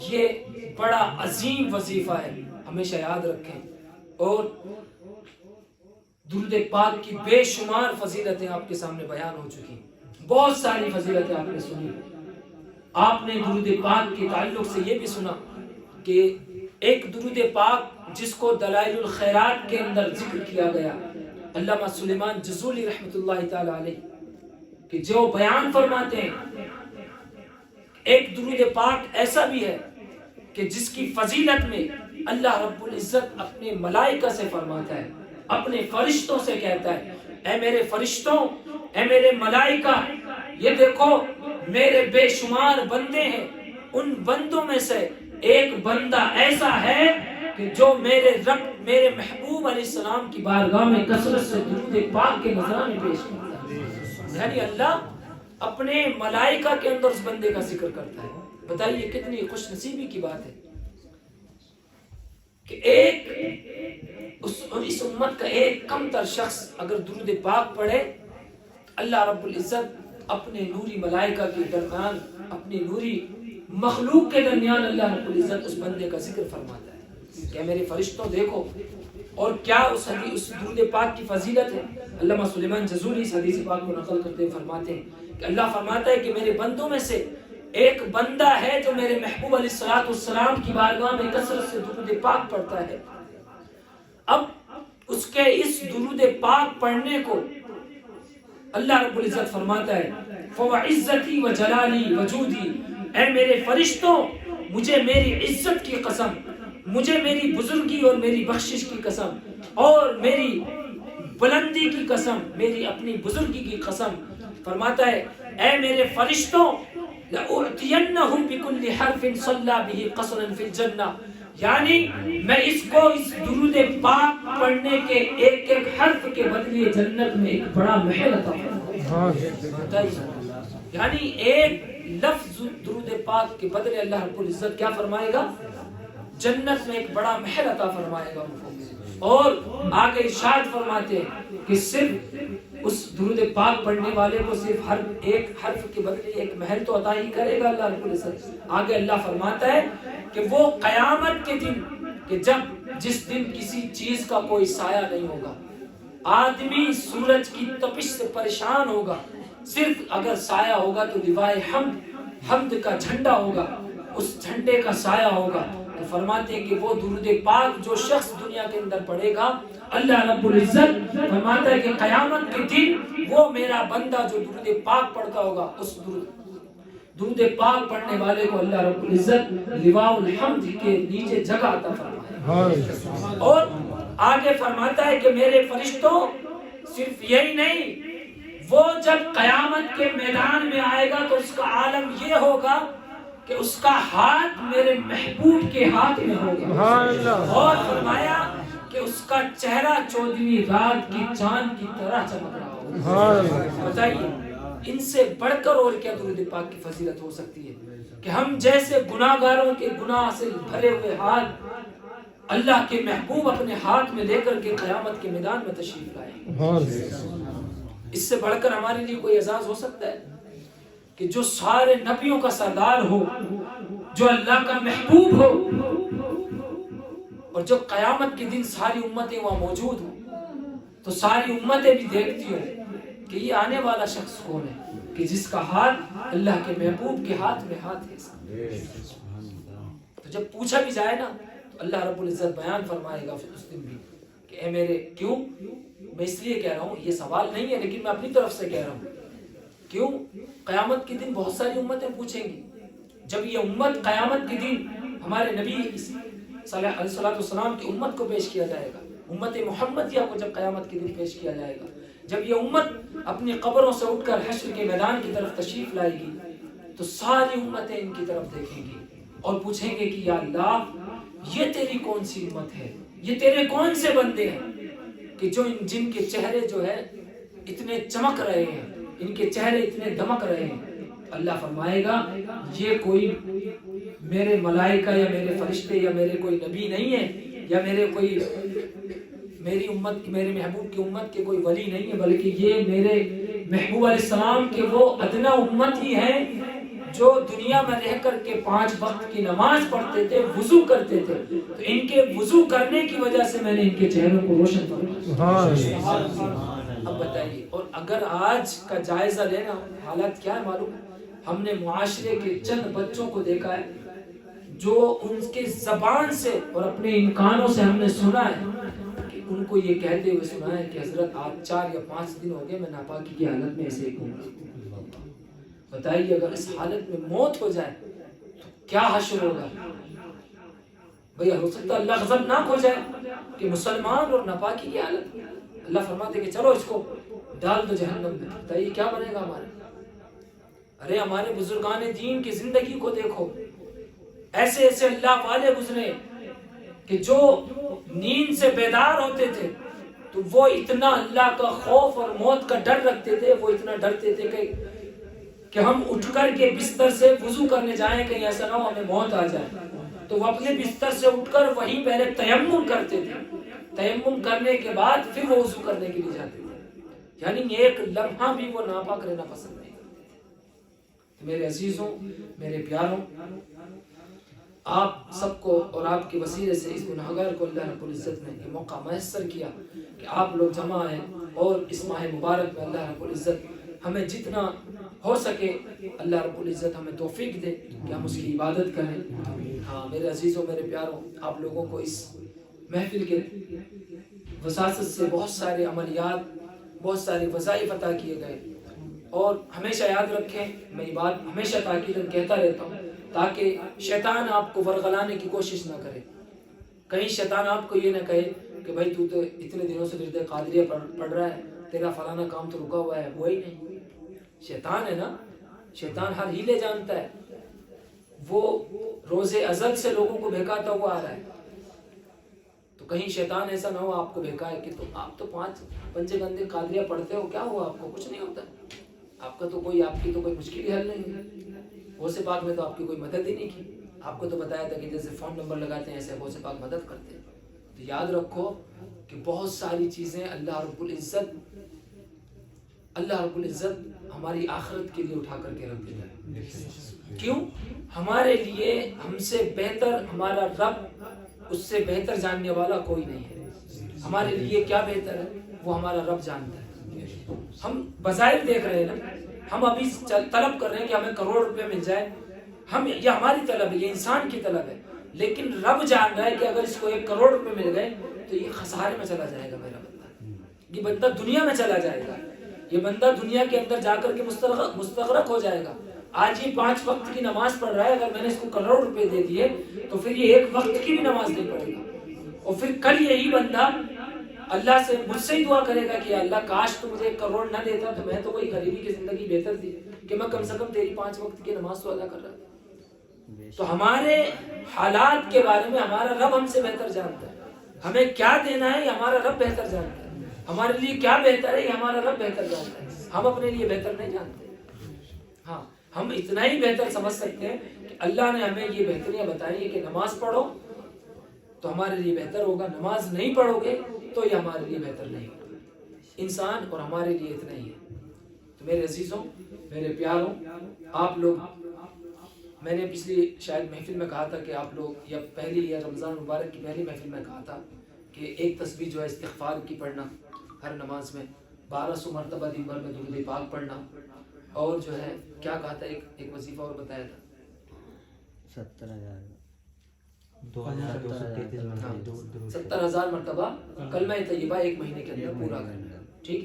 یہ بڑا عظیم وظیفہ ہے، ہمیشہ یاد رکھیں. اور درود پاک کی بے شمار فضیلتیں آپ کے سامنے بیان ہو چکی ہیں، بہت ساری فضیلتیں آپ نے سنی. آپ نے درود پاک کے تعلق سے یہ بھی سنا کہ ایک درود پاک جس کو دلائل الخیرات کے اندر ذکر کیا گیا، علامہ سلیمان جزولی رحمۃ اللہ تعالی علیہ کہ جو بیان فرماتے ہیں ایک درود پاک ایسا بھی ہے کہ جس کی فضیلت میں اللہ رب العزت اپنے ملائکہ سے فرماتا ہے، اپنے فرشتوں سے کہتا ہے، اے میرے فرشتوں، اے میرے ملائکہ، یہ دیکھو میرے بے شمار بندے ہیں، ان بندوں میں سے ایک بندہ ایسا ہے کہ جو میرے رب، میرے محبوب علیہ السلام کی بارگاہ میں کثرت سے درود پاک کے نذرانے پیش کرتا ہے. یعنی اللہ اپنے ملائکہ کے اندر اس بندے کا ذکر کرتا ہے. بتائیے کتنی خوش نصیبی کی بات ہے کہ اس امت کا ایک کم تر شخص اگر درود پاک پڑھے، اللہ رب العزت اپنے نوری ملائکہ کے درمیان، اپنی نوری مخلوق کے درمیان اللہ رب العزت اس بندے کا ذکر فرماتا ہے کہ میرے فرشتوں دیکھو. اور کیا اس درود پاک کی فضیلت ہے. علامہ سلیمان جزولی اس حدیث پاک کو نقل کرتے ہوئے فرماتے ہیں کہ اللہ فرماتا ہے کہ میرے بندوں میں سے ایک بندہ ہے جو میرے محبوب علیہ السلام کی بارگاہ میں کثرت سے درود پاک پڑھتا ہے. اب اس کے اس درود پاک پڑھنے کو اللہ رب العزت فرماتا ہے فَوَعِزَّتِي وَجَلَالِي وَجُودِي، اے میرے فرشتوں، مجھے میری عزت کی قسم، مجھے میری بزرگی اور میری بخشش کی قسم اور میری بلندی کی قسم، میری اپنی بزرگی کی قسم، فرماتا ہے اے میرے فرشتوں لَأُعْتِيَنَّهُ بِكُلِّ حَرْفٍ صَلَّى بِهِ قَصْرًا فِي الْجَنَّةِ، یعنی میں اس کو اس درود پاک پڑھنے کے ایک ایک حرف کے بدلے جنت میں ایک بڑا محل عطا فرماؤں. یعنی ایک لفظ درود پاک کے بدلے اللہ رب العزت کیا فرمائے گا؟ جنت میں ایک بڑا محل عطا فرمائے گا ان کو. اور آگے ارشاد فرماتے ہیں کہ صرف اس درود پاک پڑھنے والے کو صرف ہر ایک حرف کے بدلے ایک محل تو عطا ہی کرے گا اللہ رب العزت. آگے اللہ فرماتا ہے کہ وہ قیامت کے دن، کہ جس دن کسی چیز کا کوئی سایہ نہیں ہوگا، آدمی سورج کی تپش سے پریشان ہوگا، صرف اگر سایہ ہوگا تو لیوائے حمد کا جھنڈا ہوگا، اس جھنڈے کا سایہ ہوگا. تو فرماتے ہیں کہ وہ درود پاک جو شخص دنیا کے اندر پڑھے گا، اللہ رب العزت فرماتا ہے کہ قیامت کے دن وہ میرا بندہ جو درود پاک پڑھتا ہوگا، اس درود پاک پڑھنے والے کو اللہ رب العزت لواء الحمد کے نیچے جگہ عطا فرمائے. اور آگے فرماتا ہے کہ میرے فرشتوں صرف یہی نہیں، وہ جب قیامت کے میدان میں آئے گا تو اس کا عالم یہ ہوگا کہ اس کا ہاتھ میرے محبوب کے ہاتھ میں ہوگا. اور فرمایا کہ اس کا چہرہ 14ویں رات کی چاند کی طرح چمک رہا ہوگا. بتائیے ان سے بڑھ کر اور کیا درود پاک کی فضیلت ہو سکتی ہے کہ ہم جیسے گناہگاروں کے گناہ سے بھرے ہوئے ہاتھ اللہ کے محبوب اپنے ہاتھ میں لے کر کے قیامت کے میدان میں تشریف لائے. اس سے بڑھ کر ہمارے لیے کوئی اعزاز ہو سکتا ہے کہ جو سارے نبیوں کا سردار ہو، جو اللہ کا محبوب ہو، اور جب قیامت کے دن ساری امتیں وہاں موجود ہوں تو ساری امتیں بھی دیکھتی ہوں کہ یہ آنے والا شخص کون ہے کہ جس کا ہاتھ اللہ کے محبوب کے ہاتھ میں ہاتھ ہے. تو جب پوچھا بھی جائے نا تو اللہ رب العزت بیان فرمائے گا پھر اس دن بھی کہ اے میرے، کیوں؟ میں اس لیے کہہ رہا ہوں، یہ سوال نہیں ہے لیکن میں اپنی طرف سے کہہ رہا ہوں. کیوں؟ قیامت کے دن بہت ساری امتیں پوچھیں گی. جب یہ امت قیامت کے دن ہمارے نبی صلی اللہ علیہ وسلم کی امت کو پیش کیا جائے گا، امت محمدیہ کو جب قیامت کے دن پیش کیا جائے گا، جب یہ امت اپنی قبروں سے اٹھ کر حشر کے میدان کی طرف تشریف لائے گی تو ساری امتیں ان کی طرف دیکھیں گی اور پوچھیں گے کہ یا اللہ یہ تیری کون سی امت ہے، یہ تیرے کون سے بندے ہیں کہ جن کے چہرے جو ہے اتنے چمک رہے ہیں، ان کے چہرے اتنے دمک رہے ہیں. اللہ فرمائے گا یہ کوئی میرے ملائکہ یا میرے فرشتے یا میرے کوئی نبی نہیں ہے یا میری امت، میرے محبوب کی امت کے کوئی ولی نہیں ہے، بلکہ یہ میرے محبوب علیہ السلام کے وہ ادنا امت ہی ہیں جو دنیا میں رہ کر کے 5 وقت کی نماز پڑھتے تھے، وضو کرتے تھے، تو ان کے وضو کرنے کی وجہ سے میں نے ان کے چہروں کو روشن فرمایا۔ اب بتائیے، اور اگر آج کا جائزہ لینا، حالت کیا ہے معلوم ہے؟ ہم نے معاشرے کے چند بچوں کو دیکھا ہے جو ان کے زبان سے اور اپنے ان کانوں سے ہم نے سنا ہے کہ ان کو یہ کہتے ہوئے سنا ہے کہ حضرت آج 4 یا 5 دن ہو گئے میں ناپاکی کی حالت میں ایسے ہی ہوں۔ بتائیے اگر اس حالت میں موت ہو جائے تو کیا حشر ہوگا؟ بھئی ہو سکتا ہے اللہ غضبناک ہو جائے کہ مسلمان اور ناپاکی کی حالت میں، اللہ فرماتے کہ چلو اس کو ڈال دو جہنم میں۔ بتائیے کیا بنے گا ہمارے؟ ارے ہمارے بزرگان دین کی زندگی کو دیکھو، ایسے ایسے اللہ والے گزرے کہ جو نیند سے بیدار ہوتے تھے تو وہ اتنا اللہ کا خوف اور موت کا ڈر رکھتے تھے، وہ اتنا ڈرتے تھے کہ ہم اٹھ کر کے بستر سے وضو کرنے جائیں کہیں ایسا نہ ہو ہمیں موت آ جائے، تو وہ اپنے بستر سے اٹھ کر وہیں پہلے تیمم کرتے تھے، تیمم کرنے کے بعد پھر وہ وضو کرنے کے لیے جاتے تھے، یعنی ایک لمحہ بھی وہ ناپاک رہنا پسند نہیں کرتے تھے۔ میرے عزیزوں، میرے پیاروں، آپ سب کو اور آپ کے وسیلے سے اس گناہگار کو اللہ رب العزت نے یہ موقع میسر کیا کہ آپ لوگ جمع ہیں، اور اس ماہ مبارک میں اللہ رب العزت ہمیں جتنا ہو سکے اللہ رب العزت ہمیں توفیق دے کہ ہم اس کی عبادت کریں۔ ہاں میرے عزیزوں، میرے پیاروں، آپ لوگوں کو اس محفل کے وساست سے بہت سارے عملیات، بہت سارے وظائف عطا کیے گئے، اور ہمیشہ یاد رکھیں، میں یہ بات ہمیشہ تاکیداً کہتا رہتا ہوں تاکہ شیطان آپ کو ورغلانے کی کوشش نہ کرے، کہیں شیطان آپ کو یہ نہ کہے کہ بھائی تو اتنے دنوں سے ورد قادریہ پڑھ رہا ہے، تیرا فلانا کام تو رکا ہوا ہے، وہی نہیں۔ شیطان ہے نا، شیطان ہر ہیلے جانتا ہے، وہ روز ازل سے لوگوں کو بہکاتا ہوا آ رہا ہے، تو کہیں شیطان ایسا نہ ہو آپ کو بہکائے کہ تم آپ تو 5 پنجے گندے قادریہ پڑھتے ہو، کیا ہوا آپ کو؟ کچھ نہیں ہوتا، آپ کا تو کوئی، آپ کی تو کوئی مشکل ہی حل نہیں ہے، غوث پاک میں تو آپ کی کوئی مدد ہی نہیں کی، آپ کو تو بتایا تھا کہ جیسے فون نمبر لگاتے ہیں ایسے غوث پاک مدد کرتے ہیں۔ تو یاد رکھو کہ بہت ساری چیزیں اللہ رب العزت ہماری آخرت کے لیے اٹھا کر کے رکھ دیتا ہے۔ کیوں؟ ہمارے لیے ہم سے بہتر ہمارا رب، اس سے بہتر جاننے والا کوئی نہیں ہے۔ ہمارے لیے کیا بہتر ہے وہ ہمارا رب جانتا ہے۔ ہم بظاہر دیکھ رہے ہیں نا، ہم ابھی طلب کر رہے ہیں کہ ہمیں کروڑ روپے مل جائے، یہ ہماری طلب ہے، یہ انسان کی طلب ہے، لیکن رب جان رہا ہے کہ اگر اس کو 1 کروڑ روپے مل گئے تو یہ خسارے میں چلا جائے گا، میرا بندہ، یہ بندہ دنیا میں چلا جائے گا، یہ بندہ دنیا کے اندر جا کر کے مستغرق ہو جائے گا۔ آج یہ 5 وقت کی نماز پڑھ رہا ہے، اگر میں نے اس کو کروڑ روپے دے دیے تو پھر یہ 1 وقت کی بھی نماز نہیں پڑھے گا، اور پھر کل یہی بندہ اللہ سے مجھ سے ہی دعا کرے گا کہ اللہ کاش تو مجھے 1 کروڑ نہ دیتا تو میں تو وہی غریبی کی زندگی بہتر تھی کہ میں کم سے کم تیری 5 وقت کی نماز تو ادا کر رہا تھا۔ تو ہمارے حالات کے بارے میں ہمارا رب ہم سے بہتر جانتا ہے، ہمیں کیا دینا ہے یہ ہمارا رب بہتر جانتا ہے، ہمارے لیے کیا بہتر ہے یہ ہمارا رب بہتر جانتا ہے، ہم اپنے لیے بہتر نہیں جانتے۔ ہاں ہم اتنا ہی بہتر سمجھ سکتے ہیں کہ اللہ نے ہمیں یہ بہتریاں بتائی ہیں کہ نماز پڑھو تو ہمارے لیے بہتر ہوگا، نماز نہیں پڑھو گے تو یہ ہمارے لیے بہتر نہیں ہوگا۔ انسان اور ہمارے لیے اتنا ہی ہے۔ تو میرے عزیزوں، میرے پیاروں، آپ لوگ، میں نے پچھلی شاید محفل میں کہا تھا کہ آپ لوگ، یا پہلی یا رمضان مبارک کی پہلی محفل میں کہا تھا کہ ایک تسبیح جو ہے استغفار کی پڑھنا ہر نماز میں، 1200 مرتبہ دن بھر میں درود پاک پڑھنا، اور جو ہے کیا کہا تھا، ایک وظیفہ اور بتایا تھا 70,000 مرتبہ کلمہ طیبہ 1 مہینے کے اندر پورا کرنا، ٹھیک ہے۔